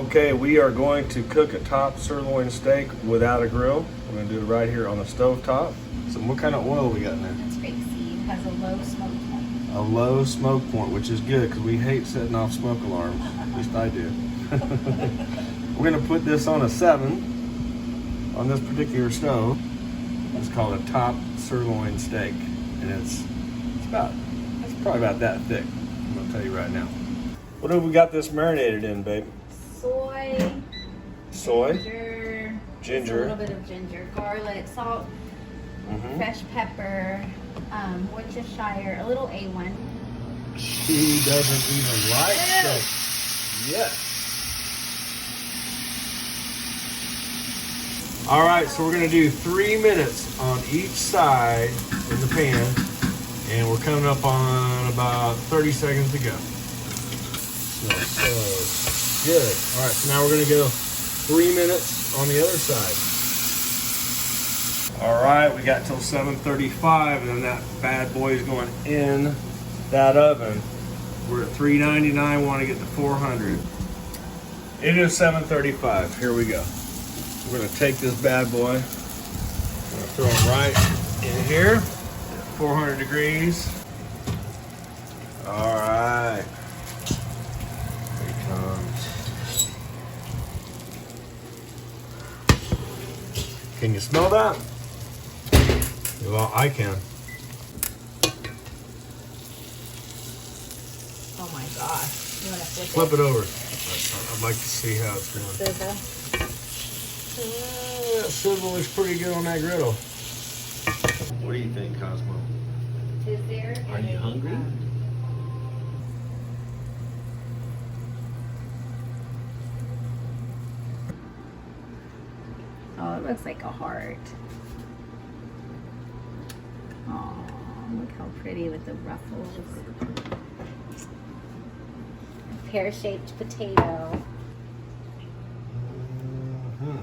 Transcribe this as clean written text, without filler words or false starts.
Okay, we are going to cook a top sirloin steak without a grill. We're going to do it right here on the stove top. So what kind of oil we got in there? It's grapeseed. Has a low smoke point. A low smoke point, which is good because we hate setting off smoke alarms. At least I do. We're going to put this on a 7 on this particular stove. It's called a top sirloin steak, and it's probably about that thick. I'm going to tell you right now. What have we got this marinated in, babe? Soy. Ginger. A little bit of ginger, garlic, salt, fresh pepper, Worcestershire, a little A1. She doesn't even like steak. Yes. All right, so we're gonna do 3 minutes on each side in the pan, and we're coming up on about 30 seconds to go. So good. All right, so now we're gonna go 3 minutes on the other side. All right, we got till 7:35, and then that bad boy is going in that oven. We're at 399, want to get to 400. It is 7:35, here we go. We're gonna take this bad boy, we're gonna throw him right in here at 400 degrees. All right, here he comes. Can you smell that? Well, I can. Oh my gosh. You want to Flip it over. I'd like to see how it's doing. Sizzle. That sizzle looks pretty good on that griddle. What do you think, Cosmo? Is there? Are you hungry? Oh, it looks like a heart. Oh, look how pretty with the ruffles. A pear-shaped potato. Mm-hmm.